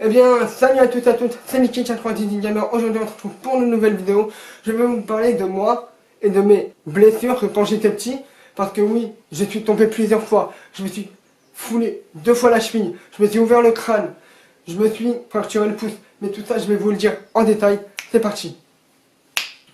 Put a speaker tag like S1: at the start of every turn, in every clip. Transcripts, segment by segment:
S1: Eh bien, salut à toutes et à toutes, c'est Mickey98 Gamer. Aujourd'hui, on se retrouve pour une nouvelle vidéo. Je vais vous parler de moi et de mes blessures que quand j'étais petit. Parce que oui, je suis tombé plusieurs fois. Je me suis foulé 2 fois la cheville. Je me suis ouvert le crâne. Je me suis fracturé le pouce. Mais tout ça, je vais vous le dire en détail. C'est parti.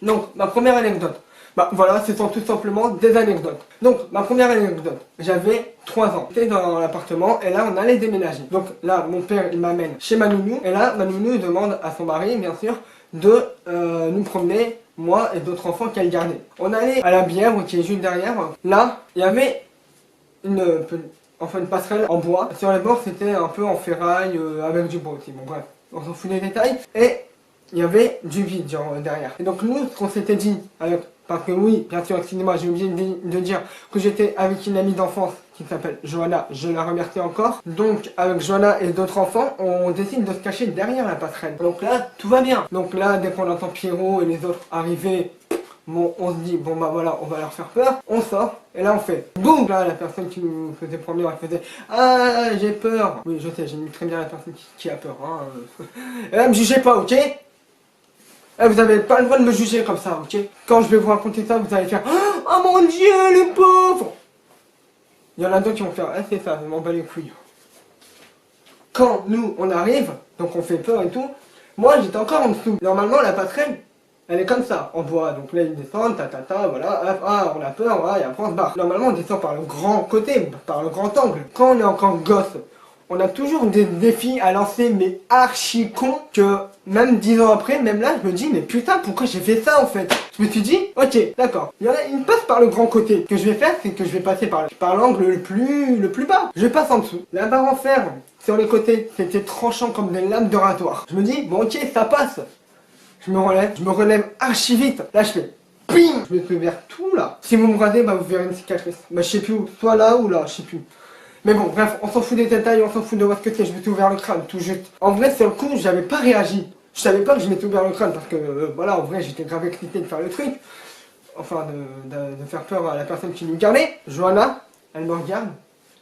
S1: Donc, ma première anecdote. Bah voilà, ce sont tout simplement des anecdotes. Donc, ma première anecdote, j'avais 3 ans. J'étais dans l'appartement et là, on allait déménager. Donc là, mon père, il m'amène chez ma nounou. Et là, ma nounou demande à son mari, bien sûr, de nous promener, moi et d'autres enfants qu'elle gardait. On allait à la bière, qui est juste derrière. Là, il y avait une passerelle en bois. Sur les bords, c'était un peu en ferraille, avec du bois aussi. Bon bref, on s'en fout des détails. Et il y avait du vide, genre, derrière. Et donc nous, ce qu'on s'était dit, parce que oui, bien sûr, excusez-moi, j'ai oublié de dire que j'étais avec une amie d'enfance qui s'appelle Johanna, je la remercie encore. Donc avec Johanna et d'autres enfants, on décide de se cacher derrière la passerelle. Donc là, tout va bien. Donc là, dès qu'on entend Pierrot et les autres arriver, bon, on se dit, bon bah voilà, on va leur faire peur. On sort, et là on fait boum. Là, la personne qui nous faisait promener, elle faisait, ah, j'ai peur. Oui, je sais, j'ai mis très bien la personne qui a peur. Hein. Et là, me jugez pas, ok? Vous n'avez pas le droit de me juger comme ça, ok? Quand je vais vous raconter ça, vous allez faire, oh mon dieu, le pauvre! Il y en a d'autres qui vont faire, c'est ça, je m'en bats les couilles. Quand nous, on arrive, donc on fait peur et tout, moi j'étais encore en dessous. Normalement, la passerelle, elle est comme ça, en bois. Donc là, ils descendent, voilà, hop, ah, on a peur, voilà, et après on se barre. Normalement, on descend par le grand côté, par le grand angle. Quand on est encore gosse, on a toujours des défis à lancer, mais archi con, que même 10 ans après, même là, je me dis, mais putain, pourquoi j'ai fait ça en fait? Je me suis dit, ok, d'accord, il me passe par le grand côté. Ce que je vais faire, c'est que je vais passer par l'angle le plus bas. Je passe en dessous. La barre en fer, sur les côtés, c'était tranchant comme des lames de rasoir. Je me dis, bon ok, ça passe. Je me relève archi vite. Là, je fais, bing! Je me suis ouvert tout là. Si vous me rasez, bah vous verrez une cicatrice. Bah je sais plus où, soit là ou là, je sais plus. Mais bon, bref, on s'en fout des détails, on s'en fout de voir ce que c'est, je me suis ouvert le crâne, tout juste. En vrai, sur le coup, j'avais pas réagi. Je savais pas que je m'étais ouvert le crâne parce que, voilà, en vrai, j'étais grave excité de faire le truc. Enfin, de faire peur à la personne qui nous gardait. Johanna, elle me regarde.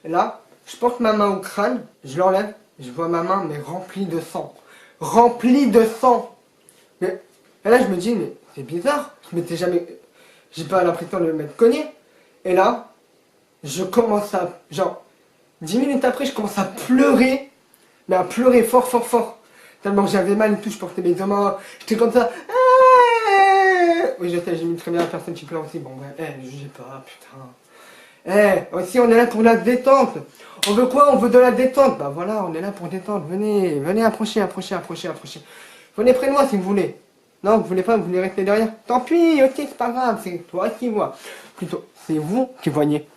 S1: Et là, je porte ma main au crâne, je l'enlève, je vois ma main, mais remplie de sang. Remplie de sang! Mais, et là, je me dis, mais c'est bizarre, j'ai pas l'impression de m'être cogné. Et là, je commence à, genre, 10 minutes après, je commence à pleurer, mais à pleurer fort, fort, fort. Tellement que j'avais mal et tout, je portais mes deux mains, j'étais comme ça. Oui, j'ai mis très bien la personne qui pleure aussi. Bon, ouais, ne jugez pas, putain. Aussi, on est là pour la détente. On veut quoi? On veut de la détente. Bah voilà, on est là pour détente. Venez, approchez. Venez près de moi si vous voulez. Non, vous voulez pas, vous voulez rester derrière? Tant pis, ok, c'est pas grave, c'est toi qui vois. Plutôt, c'est vous qui voyez.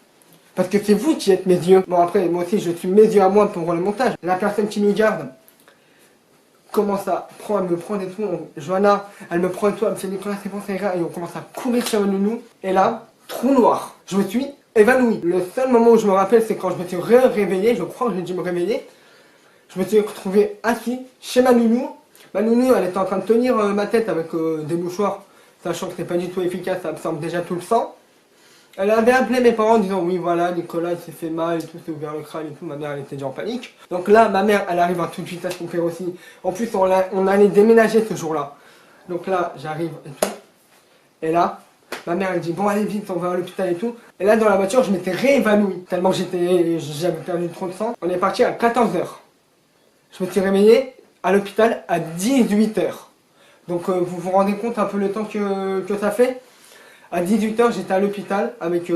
S1: Parce que c'est vous qui êtes mes yeux. Bon après, moi aussi je suis mes yeux à moi pour le montage. La personne qui nous garde commence à me prendre et tout. Johanna, elle me prend et tout, elle me fait Nicolas, c'est bon, ça ira. Et on commence à courir sur le nounou. Et là, trou noir. Je me suis évanoui. Le seul moment où je me rappelle, c'est quand je me suis réveillé. Je crois que j'ai dû me réveiller. Je me suis retrouvé assis chez ma nounou. Ma nounou, elle était en train de tenir ma tête avec des mouchoirs. Sachant que c'est pas du tout efficace, ça absorbe déjà tout le sang. Elle avait appelé mes parents en disant oui voilà Nicolas il s'est fait mal et tout, s'est ouvert le crâne et tout, ma mère elle était déjà en panique. Donc là ma mère elle arrive tout de suite à son père aussi. En plus on allait déménager ce jour-là. Donc là j'arrive et tout. Et là ma mère elle dit bon allez vite on va à l'hôpital et tout. Et là dans la voiture je m'étais réévanoui tellement que j'avais perdu trop de sang. On est parti à 14 h. Je me suis réveillé à l'hôpital à 18 h. Donc vous vous rendez compte un peu le temps que ça fait? À 18 h, j'étais à l'hôpital avec,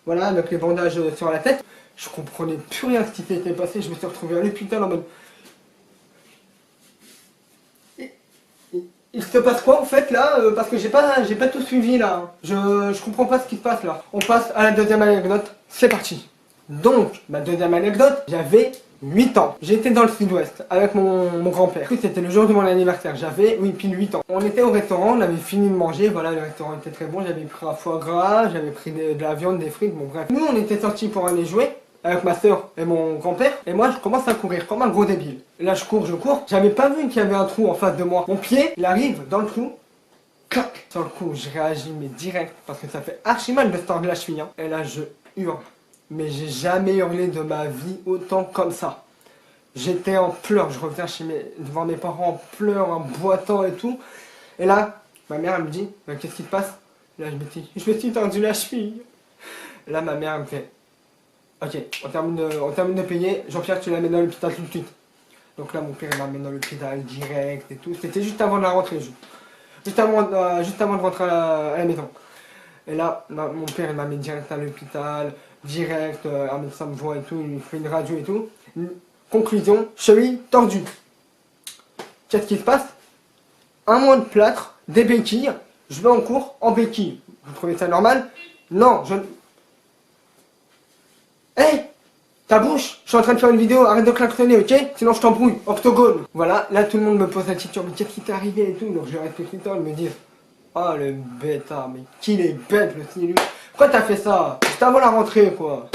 S1: voilà, avec les bandages sur la tête. Je comprenais plus rien de ce qui s'était passé. Je me suis retrouvé à l'hôpital en mode... Il se passe quoi en fait là? Parce que j'ai pas tout suivi là. Je comprends pas ce qui se passe là. On passe à la deuxième anecdote. C'est parti. Donc, ma deuxième anecdote, j'avais 8 ans. J'étais dans le sud-ouest avec mon grand-père. C'était le jour de mon anniversaire. J'avais, oui, pile 8 ans. On était au restaurant, on avait fini de manger. Voilà, le restaurant était très bon. J'avais pris un foie gras, j'avais pris de la viande, des frites, bon bref. Nous, on était sortis pour aller jouer avec ma soeur et mon grand-père. Et moi, je commence à courir comme un gros débile. Et là, je cours. J'avais pas vu qu'il y avait un trou en face de moi. Mon pied, il arrive dans le trou. Clac. Sur le coup, je réagis, mais direct. Parce que ça fait archi mal de se tordre la cheville. Hein. Et là, je hurle. Mais j'ai jamais hurlé de ma vie autant comme ça. J'étais en pleurs, je reviens devant mes parents en pleurs, en boitant et tout. Et là, ma mère elle me dit, bah, qu'est-ce qui te passe? Là je me suis tordu la cheville. Là ma mère elle me fait, ok, on termine de payer, Jean-Pierre tu l'amènes dans l'hôpital tout de suite. Donc là mon père il m'amène dans l'hôpital direct et tout. C'était juste avant de la rentrée, juste avant de rentrer à la maison. Et là, mon père il m'amène direct à l'hôpital, direct, un médecin me voit et tout, il fait une radio et tout. Conclusion, cheville tordue. Qu'est-ce qui se passe? Un mois de plâtre, des béquilles, je vais en cours en béquilles. Vous trouvez ça normal? Non, je... Hé, ta bouche, je suis en train de faire une vidéo, arrête de klaxonner, ok? Sinon je t'embrouille, octogone. Voilà, là tout le monde me pose la question, mais qu'est-ce qui t'est arrivé et tout? Donc je reste tout le temps, ils me disent, oh le bêta, mais qu'il est bête le signe. Pourquoi t'as fait ça? C'était avant la rentrée quoi.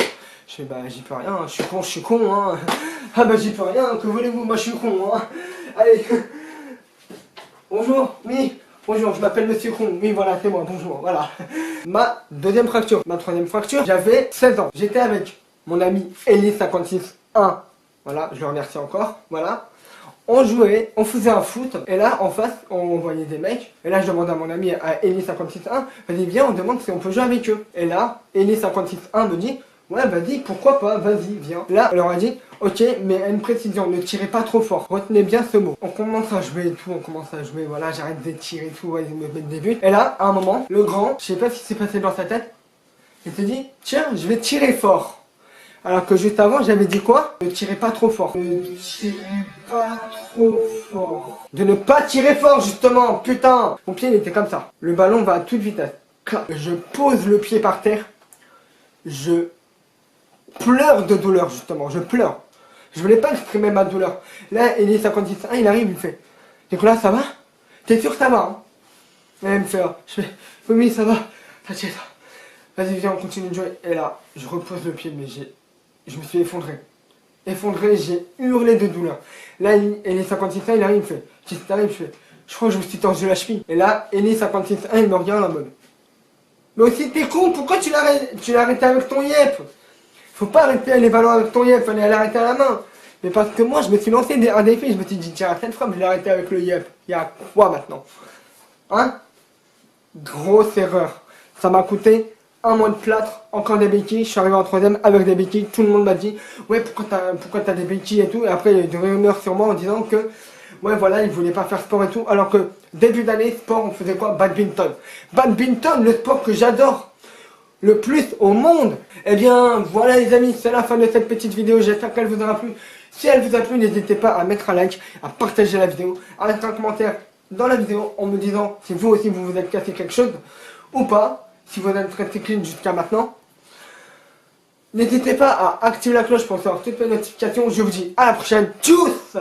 S1: Je fais bah j'y peux rien, je suis con hein. Ah bah j'y peux rien, que voulez-vous, moi je suis con hein. Allez. Bonjour, oui. Bonjour, je m'appelle Monsieur Con. Oui voilà, c'est moi, bonjour, voilà. Ma deuxième fracture, ma troisième fracture, j'avais 16 ans. J'étais avec mon ami Ellie561. Voilà, je le remercie encore, voilà. On jouait, on faisait un foot, et là en face on voyait des mecs, et là je demande à mon ami à Ellie561, vas-y viens on demande si on peut jouer avec eux. Et là, Ellie561 me dit, ouais vas-y, pourquoi pas, vas-y, viens. Là, on leur a dit, ok, mais à une précision, ne tirez pas trop fort, retenez bien ce mot. On commence à jouer et tout, voilà, j'arrête de tirer et tout, ouais, ils me mettent des buts. Et là, à un moment, le grand, je sais pas ce qui s'est passé dans sa tête, il s'est dit, tiens, je vais tirer fort. Alors que juste avant, j'avais dit quoi? Ne tirez pas trop fort. Ne tirez pas trop fort. De ne pas tirer fort, justement, putain. Mon pied, il était comme ça. Le ballon va à toute vitesse. Je pose le pied par terre. Je pleure de douleur, justement. Je pleure. Je voulais pas exprimer ma douleur. Là, Ellie561, il arrive, il me fait, Nicolas, ça va? T'es sûr que ça va, hein? Et il me fait, je fais, oui, ça va. T'inquiète. Vas-y, viens, on continue de jouer. Et là, je repose le pied, mais je me suis effondré. Effondré, j'ai hurlé de douleur. Là, Ellie561, il arrive, il me fait, qu'est-ce qui t'arrive? Je crois que je me suis tordu la cheville. Et là, Ellie561, il me regarde en mode, mais aussi t'es con, pourquoi tu l'as arrêté avec ton yep? Faut pas arrêter les ballons avec ton yep, fallait l'arrêter à la main. Mais parce que moi, je me suis lancé un défi, je me suis dit, tiens, cette fois, je l'ai arrêté avec le yep. Il y a quoi maintenant? Hein? Grosse erreur. Ça m'a coûté un mois de plâtre, encore des béquilles. Je suis arrivé en troisième avec des béquilles. Tout le monde m'a dit, ouais, pourquoi t'as des béquilles et tout. Et après, il y a eu des rumeurs sur moi en disant que, ouais, voilà, ils voulaient pas faire sport et tout. Alors que, début d'année, sport, on faisait quoi? Badminton. Badminton, le sport que j'adore le plus au monde. Eh bien, voilà les amis, c'est la fin de cette petite vidéo. J'espère qu'elle vous aura plu. Si elle vous a plu, n'hésitez pas à mettre un like, à partager la vidéo, à mettre un commentaire dans la vidéo en me disant si vous aussi vous vous êtes cassé quelque chose ou pas, si vous êtes resté clean jusqu'à maintenant. N'hésitez pas à activer la cloche pour recevoir toutes les notifications. Je vous dis à la prochaine. Tchuss!